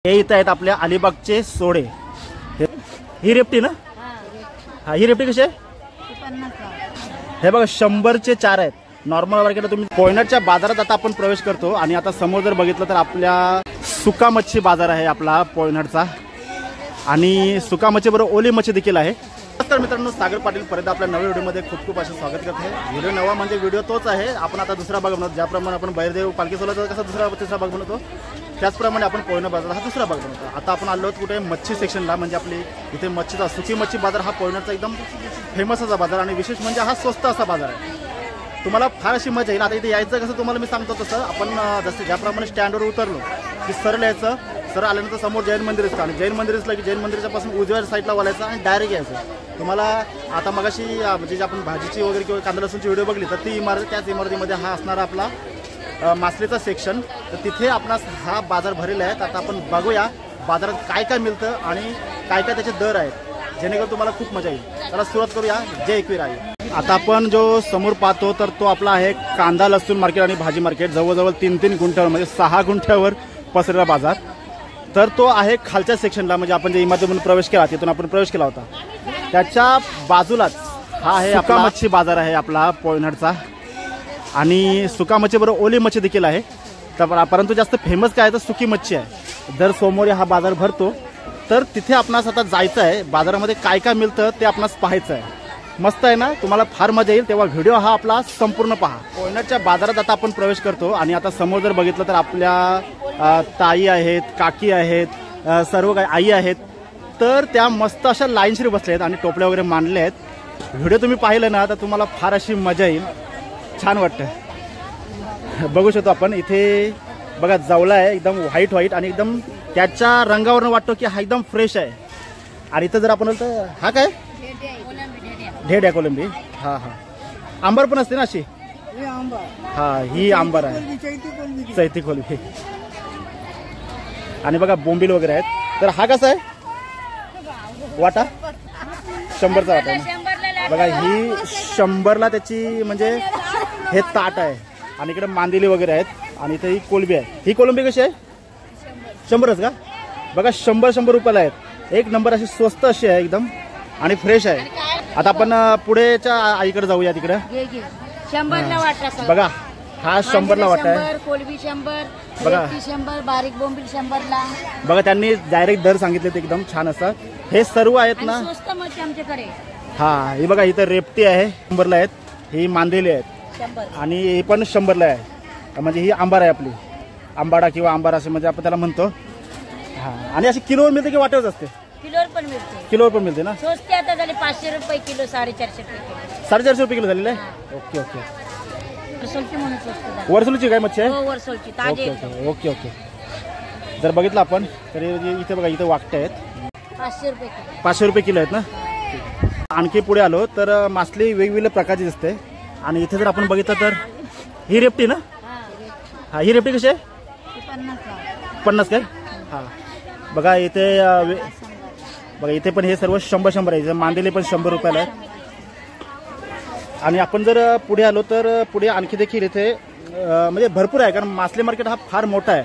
हे इथं आहेत आपल्या अलिबागचे सोडे। ही रेपटी ना? हा, ही रेपटी कशी आहे? हे बघा 100चे 4 आहेत। नॉर्मल मार्केटला तुम्ही कोयनाच्या बाजारात आता आपण प्रवेश करतो आणि आता समोर जर बघितलं तर आपल्या सुका मच्छी बाजार आहे आपला कोयनाडचा आणि सुका मच्छी बरोबर ओली मच्छी देखील आहे। तर मित्रांनो, सागर पाटील परत आपल्या नव्या व्हिडिओमध्ये खूप खूप असं स्वागत करत आहे। व्हिडिओ नवा म्हणजे व्हिडिओ तोच आहे, आपण आता दुसरा भाग बनवतो। ज्याप्रमाणे आपण बैरदेव पालखी सोहळ्याचा कसा दुसरा तिसरा भाग बनवतो त्याचप्रमाणे आपण कोयना बाजार हा दुसरा भाग बनवतो। आता आपण आलो आहोत कुठे मच्छी सेक्शनला, म्हणजे आपली इथे मच्छीचा सुकी मच्छी बाजार हा कोयनाचा एकदम फेमस असा बाजार आणि विशेष म्हणजे हा स्वस्त असा बाजार आहे। तुम्हाला फार अशी मजा येईल। आता इथे यायचं कसं तुम्हाला मी सांगतो तसं आपण जसं ज्याप्रमाणे स्टँडवर उतरलो की सरळ यायचं, सरळ आल्यानंतर समोर जैन मंदिर असतं आणि जैन मंदिर असलं की जैन मंदिराच्या पासून उजव्या साईडला वळायचं आणि डायरेक्ट यायचं। तुम्हाला आता मगाशी म्हणजे जे आपण भाजीची वगैरे किंवा कांदा लसूणची व्हिडिओ बघली तर ती इमारत, त्याच इमारतीमध्ये हा असणारा आपला मासलेचा सेक्शन, तर तिथे आपणास हा बाजार भरलेला आहे। आता आपण बघूया बाजारात काय काय मिळतं आणि काय काय त्याचे दर आहेत, जेणेकरून तुम्हाला खूप मजा येईल। चला सुरुवात करूया। जय एकवीर आहे। आता आपण जो समोर पाहतो तर तो आपला आहे कांदा लसूण मार्केट आणि भाजी मार्केट, जवळजवळ 3-3 गुंठ्यावर म्हणजे 6 गुंठ्यावर पसरलेला बाजार। तर तो आहे खालच्या सेक्शनला, म्हणजे आपण जे इमारतीतून प्रवेश केला तिथून आपण प्रवेश केला होता त्याच्या बाजूलाच हा आहे सुका मच्छी बाजार आहे आपला कोयनाडचा आणि सुका मच्छी बरोबर ओली मच्छी देखील आहे। तर परंतु जास्त फेमस काय आहे तर सुकी मच्छी आहे। दर सोमवारी हा बाजार भरतो, तर तिथे आपणास आता जायचं आहे। बाजारामध्ये काय काय मिळतं ते आपणास पाहायचं आहे। मस्त आहे ना, तुम्हाला फार मजा येईल, तेव्हा व्हिडिओ हा आपला संपूर्ण पहा। कोयनाच्या बाजारात आता आपण प्रवेश करतो आणि आता समोर जर बघितलं तर आपल्या ताई आहेत, काकी आहेत, सर्व काही आई आहेत, तर त्या मस्त अशा लाईनशीर बसल्या आहेत आणि टोपल्या वगैरे मांडले आहेत। व्हिडिओ तुम्ही पाहिलं ना तर तुम्हाला फार अशी मजा येईल, छान वाटतं। बघू शकतो आपण इथे बघा जवला आहे एकदम व्हाईट आणि एकदम त्याच्या रंगावरून वाटतो की हा एकदम फ्रेश आहे। आणि इथं जर आपण तर हा काय ढेड आहे कोलंबी, हा हा आंबर पण असते ना अशी, हा ही आंबर आहे चैती कोलंबी। आणि बघा बोंबील वगैरे आहेत। तर हा कसा आहे वाटा? 100चा वाटा आहे बघा, ही 100ला त्याची म्हणजे हे ताट आहे। आणि इकडे मांदिली वगैरे आहेत आणि इथे ही कोलंबी आहे। ही कोलंबी कशी आहे? 100च का? बघा 100 रुपयाला आहेत। एक नंबर अशी स्वस्त अशी आहे एकदम आणि फ्रेश आहे। आता आपण पुढेच्या आईकडे जाऊया, तिकडे 100ला वाटा बघा, हा 100ला वाटा आहे। कोलंबी 100, बघा 100, बारीक बोंबील 100ला। बघा त्यांनी डायरेक्ट दर सांगितले ते एकदम छान असतात। हे सर्व आहेत ना स्वस्त मच्छी आमच्याकडे। हा, हे बघा इथं रेपटी आहे 100ला आहेत, ही मांदेली आहेत 100 आणि ही पण 100ला आहे। म्हणजे ही आंबार आहे आपली, आंबाडा किंवा आंबार असं म्हणजे आपण त्याला म्हणतो। हा, आणि अशी किलोवर मिळते की वाटेवरच असते? किलोवर पण मिळते। किलोवर पण मिळते ना? स्वस्त आता झाले 500 रुपये किलो, 450 रुपये किलो। 450 रुपये किलो झालेलं आहे। Okay okay. वर्सोलची म्हणून स्वस्त झाली। वर्सोलची काय मच्छी आहे? हो, वर्सोलची ताजी। Okay okay okay. जर बघितलं आपण तर इथे बघा इथे वाकटे आहेत 500 रुपये किलो। 500 रुपये किलो आहेत ना। आणखी पुढे आलो तर मासली वेगवेगळ्या प्रकारची दिसते आणि इथे जर आपण बघितलं तर ही रेपटी ना? हा, ही रेपटी कशी आहे? 50 काय? हा बघा इथे बघा इथे पण हे सर्व 100 आहे। मांदेली पण 100 रुपयाला आहे। आणि आपण जर पुढे आलो तर पुढे आणखी देखील इथे म्हणजे भरपूर आहे, कारण मासले मार्केट हा फार मोठा आहे,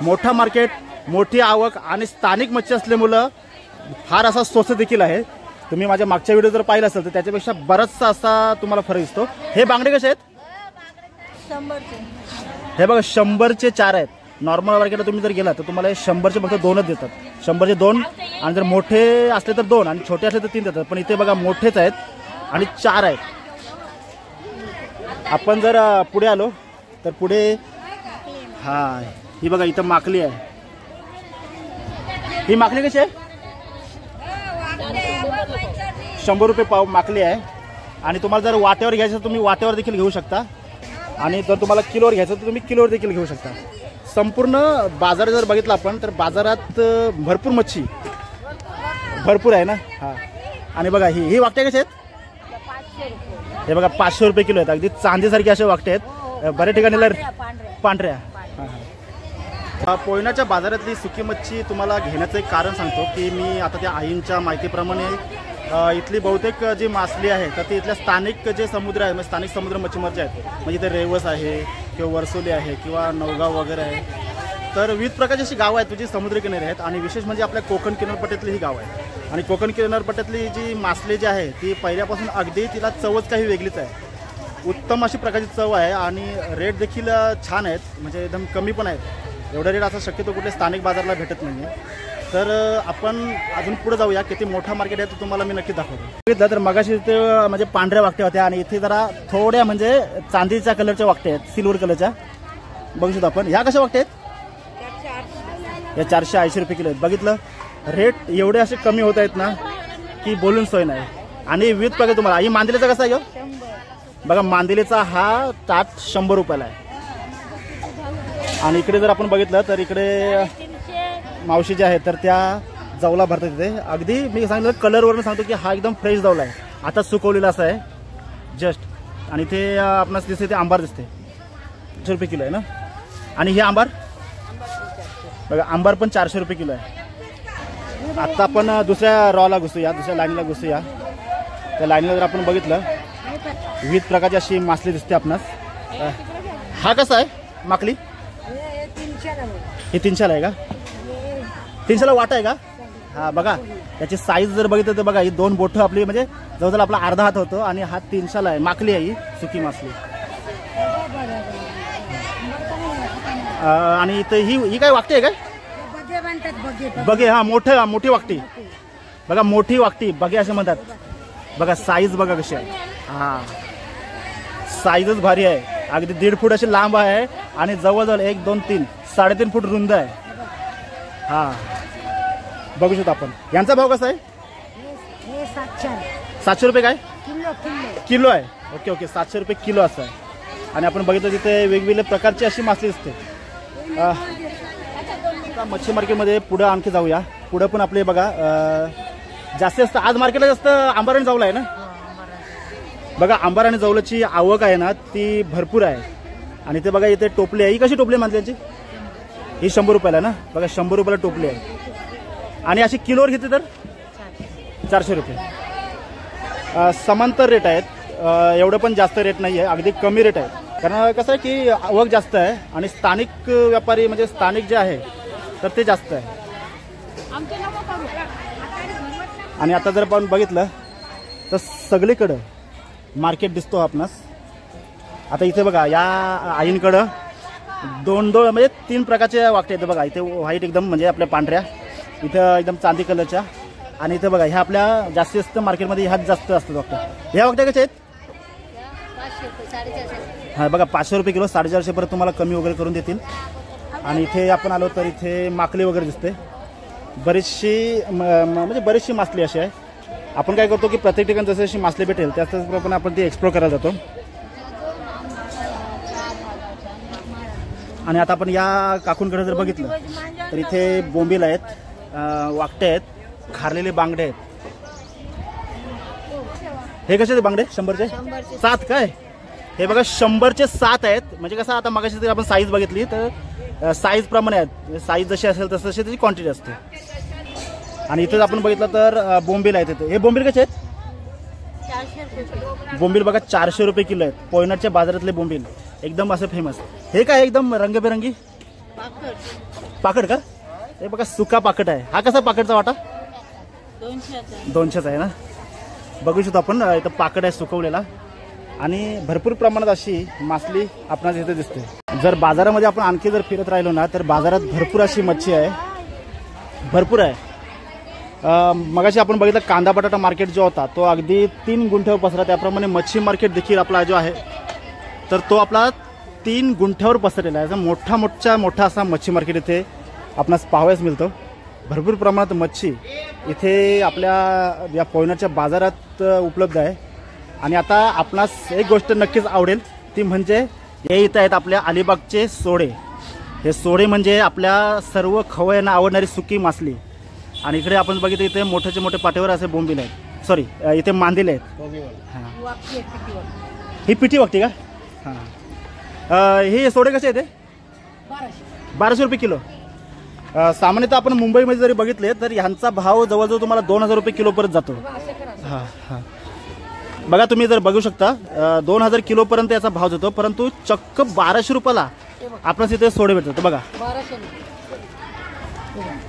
मोठा मार्केट, मोठी आवक आणि स्थानिक मच्छी असल्यामुळं फार असा स्वस्त देखील आहे। तुम्ही माझ्या मागच्या व्हिडिओ जर पाहिला असेल तर त्याच्यापेक्षा बराचसा असा तुम्हाला फरक दिसतो। हे बांगडे कसे आहेत? 100चे। हे बघा 100चे 4 आहेत। नॉर्मल मार्केटला तुम्ही जर गेला तर तुम्हाला 100चे फक्त 2च देतात, 100चे 2 आणि जर मोठे असले तर 2 आणि छोटे असले तर 3 देतात। पण इथे बघा मोठेच आहेत आणि 4 आहेत। आपण जर पुढे आलो तर पुढे हा ही बघा इथं माकली आहे। ही माकली कशी आहे? 100 रुपये पाव माकली आहे। आणि तुम्हाला जर वाट्यावर घ्यायचं तर तुम्ही वाट्यावर देखील घेऊ शकता आणि जर तुम्हाला किलोवर घ्यायचं तर तुम्ही किलोवर देखील घेऊ शकता। संपूर्ण बाजार जर बघितला आपण तर बाजारात भरपूर मच्छी भरपूर आहे ना। हा, आणि बघा ही वाकटे कसे आहेत? हे बघा 500 रुपये किलो आहेत। अगदी चांदीसारखे असे वाकटे आहेत। बऱ्याच ठिकाणी पांढऱ्या। कोयनाच्या बाजारातली सुकी मच्छी तुम्हाला घेण्याचं एक कारण सांगतो की मी आता त्या आईंच्या माहितीप्रमाणे इथली बहुतेक जी मासली आहे तर ती इथल्या स्थानिक जे समुद्र आहे, म्हणजे स्थानिक समुद्र मच्छीमार जे आहेत, म्हणजे इथे रेवस आहे किंवा वर्सोली आहे किंवा नवगाव वगैरे आहे, तर विविध प्रकारची अशी गावं आहेत जी समुद्रकिनारी आहेत आणि विशेष म्हणजे आपल्या कोकण किनारपट्ट्यातली ही गाव आहे आणि कोकण किनारपट्ट्यातली जी मासली जी आहे ती पहिल्यापासून अगदी तिला चवच काही वेगळीच आहे. उत्तम अशी प्रकारची चव आहे आणि रेट देखील छान आहेत, म्हणजे एकदम कमी पण आहेत. एवढा रेट असा शक्यतो कुठल्या स्थानिक बाजारला भेटत नाही आहे. तर आपण अजून पुढे जाऊया. किती मोठा मार्केट आहे तो तुम्हाला मी नक्की दाखवतो. बघितलं तर मगाशी इथे म्हणजे पांढऱ्या वाकट्या होत्या आणि इथे जरा थोड्या म्हणजे चांदीच्या कलरच्या वाकट्या आहेत, सिल्वर कलरच्या. बघू शकतो आपण. ह्या कशा वाकट्या आहेत? या 480 रुपये किलो आहेत. बघितलं रेट एवढे असे कमी होत आहेत ना की बोलून सोय नाही. आणि विविध प्रकार तुम्हाला. ही मांदेलीचा कसा आहे? बघा मांदेलीचा हा ताट 100 रुपयाला आहे. आणि इकडे जर आपण बघितलं तर इकडे मावशी ज्या आहेत तर त्या जवला भरतात तिथे. अगदी मी सांगितलं कलरवरून सांगतो की हा एकदम फ्रेश जवला आहे, आता सुकवलेला असा आहे जस्ट. आणि ते आपणास दिसते ते आंबार दिसते 400 रुपये किलो आहे ना. आणि हे आंबार बघा, आंबार पण 400 रुपये किलो आहे. आत्ता आपण दुसऱ्या रॉला घुसूया, दुसऱ्या लाईनला घुसूया. त्या लाईनला जर आपण बघितलं विविध प्रकारची अशी मासली दिसते आपणास. हा कसा आहे माकली? हे 300ला आहे का? 300ला वाटा आहे का? हा बघा त्याची साईज जर बघितलं तर बघा ही 2 बोटं आपली म्हणजे जवळजवळ आपला अर्धा हात होतो आणि हा 300ला आहे. माकली आहे ही, सुकी मासली. आणि इथं ही काय वाकटी आहे काय? बगे. हा मोठी वाकटी बघा, मोठी वाकटी बगे असे म्हणतात. बघा साईज बघा कशी आहे. हा साईजच भारी आहे. अगदी 1.5 फूट अशी लांब आहे आणि जवळजवळ 1 2 3 3.5 फूट रुंद आहे. हा बघू शकतो आपण. यांचा भाव कसा आहे? 700 रुपये काय किलो आहे? ओके ओके 700 रुपये किलो असं आहे. आणि आपण बघितलं तिथे वेगवेगळ्या प्रकारची अशी मासली असते. मच्छी मार्केटमध्ये पुढं आणखी जाऊया. पुढं पण आपले बघा जास्तीत जास्त आज मार्केटला जास्त आंबार आणि जवला आहे ना. बघा आंबार आणि जवलाची आवक आहे ना ती भरपूर आहे. आणि ते बघा इथे टोपली आहे. ही कशी टोपली आहे मांजल्याची? ही 100 रुपयाला ना. बघा 100 रुपयाला टोपली आहे. आणि अशी किलोवर घेतली तर 400 रुपये. समांतर रेट आहेत, एवढं पण जास्त रेट नाही आहे, अगदी कमी रेट आहे. कारण कसं आहे की आवक जास्त आहे आणि स्थानिक व्यापारी म्हणजे स्थानिक जे आहे तर ते जास्त आहे. आणि आता जर आपण बघितलं तर सगळीकडं मार्केट दिसतो आपणास. आता इथे बघा या आईंकडं 2 म्हणजे 3 प्रकारचे वाकटे आहेत. बघा इथे व्हाईट एकदम म्हणजे आपल्या पांढऱ्या, इथं एकदम चांदी कलरच्या. आणि इथं बघा ह्या आपल्या जास्तीत जास्त मार्केटमध्ये ह्याच जास्त असतात वाकट्या. ह्या वाकट्या कशा आहेत? हा बघा 500 रुपये किलो, 450 पर्यंत तुम्हाला कमी वगैरे करून देतील. आणि इथे आपण आलो तर इथे माकली वगैरे दिसते. म्हणजे बरीचशी मासली अशी आहे. आपण काय करतो की प्रत्येक ठिकाणी जशी मासली भेटेल त्याचप्रमाणे आपण ती एक्सप्लोर करायला जातो. आणि आता आपण या काकूंकडे जर बघितलं तर इथे बोंबील आहेत, वाकटे आहेत, खारलेले बांगडे आहेत. हे कसे बांगडे? 100चे 7 काय? हे बघा 100चे 7 आहेत. म्हणजे कसं आता मगाशी जर आपण साईज बघितली तर साईज प्रमाणे आहेत. साईज जशी असेल तशी त्याची क्वांटिटी असते. आणि इथं आपण बघितलं तर बोंबील आहेत. इथे हे बोंबील कसे आहेत? 400 रुपये. बोंबील बघा 400 रुपये किलो आहेत. पोयनाडच्या बाजारातले बोंबील एकदम असं फेमस. हे काय एकदम रंगबेरंगी पाकड का? हे बघा सुका पाकड आहे. हा कसा पाकडचा वाटा? 200चा आहे ना. बघू शकतो आपण इथं पाकड आहे सुकवलेला. आणि भरपूर प्रमाणात अशी मासली आपणास इथे दिसते. जर बाजारामध्ये आपण आणखी जर फिरत राहिलो ना तर बाजारात भरपूर अशी मच्छी आहे, भरपूर आहे. मगाशी आपण बघितलं कांदा बटाटा मार्केट जो होता तो अगदी 3 गुंठ्यावर पसरला. त्याप्रमाणे मच्छी मार्केट देखील आपला जो आहे तर तो आपला 3 गुंठ्यावर पसरलेला आहे. मोठा असा मच्छी मार्केट इथे आपणास पाहावयास मिळतो. भरपूर प्रमाणात मच्छी इथे आपल्या या पोयनाडच्या बाजारात उपलब्ध आहे. आणि आता आपणास एक गोष्ट नक्कीच आवडेल ती म्हणजे हे इथं आहेत आपल्या अलिबागचे सोडे. हे सोडे म्हणजे आपल्या सर्व खवयांना आवडणारी सुकी मासली. आणि इकडे आपण बघितलं इथे मोठ्याचे मोठे पाट्यावर असे बोंबील आहेत, सॉरी इथे मांदेल आहेत. हां ही पिठी वागते का? हां हे सोडे कसे आहेत? 1200 रुपये किलो. सामान्यतः आपण मुंबईमध्ये जरी बघितले तर ह्यांचा भाव जवळजवळ तुम्हाला 2000 रुपये किलो पर्यंत जातो. हां हां बघा तुम्ही जर बघू शकता 2000 किलोपर्यंत याचा भाव जातो. परंतु चक्क 1200 रुपयाला आपल्याच इथे सोडे भेटतात तर बघा 1200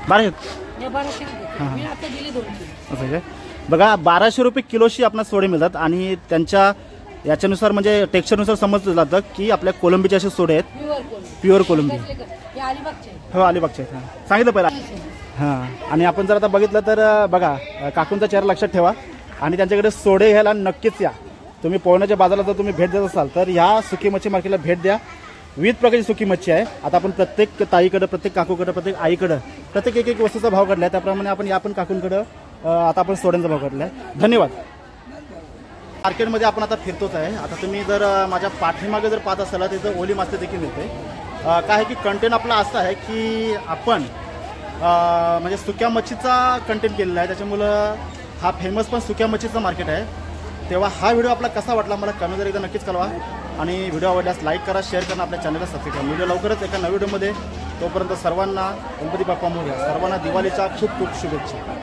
1200 हे 1200 मी आता दिले 2 किलो. असं काय बघा 1200 रुपये किलोशी आपल्याला सोडे मिळतात आणि त्यांच्या याच्यानुसार म्हणजे टेक्स्चरनुसार समजलं जातं की आपल्या कोलंबीचे असे सोडे आहेत प्युअर कोलंबी. हे अलिबागचे हो अलिबागचे आहेत. हां सांगितलं पहिला हां. आणि आपण जर आता बघितलं तर बघा काकूंचा चेहरा लक्षात ठेवा आणि त्यांच्याकडे सोडे घ्यायला नक्कीच या. तुम्ही पोहण्याच्या बाजारात जर तुम्ही भेट देत असाल तर ह्या सुकी मच्छी मार्केटला भेट द्या. विविध प्रकारची सुकी मच्छी आहे. आता आपण प्रत्येक ताईकडं प्रत्येक काकूकडं प्रत्येक आईकडं प्रत्येक एक एक वस्तूचा भाव काढला आहे त्याप्रमाणे आपण या पण काकूंकडं आता आपण सोड्यांचा भाव काढला आहे. धन्यवाद. मार्केटमध्ये आपण आता फिरतोच आहे. आता तुम्ही जर माझ्या पाठीमागे जर पाहत असाल तर इथं ओली मासे देखील मिळते. काय आहे की कंटेंट आपला असा आहे की आपण म्हणजे सुक्या मच्छीचा कंटेंट केलेला आहे त्याच्यामुळं हा फेमस पण सुक्या मच्छीचा मार्केट आहे. तेव्हा हा व्हिडिओ आपला कसा वाटला मला कमेंट जर एकदा नक्कीच कळवा आणि व्हिडिओ आवडल्यास लाईक करा शेअर करा आपल्या चॅनलला सबस्क्राईब करा. व्हिडिओ लवकरच एका नव्या व्हिडिओमध्ये. तोपर्यंत सर्वांना गणपती बाप्पा मोरया. सर्वांना दिवाळीच्या खूप खूप शुभेच्छा.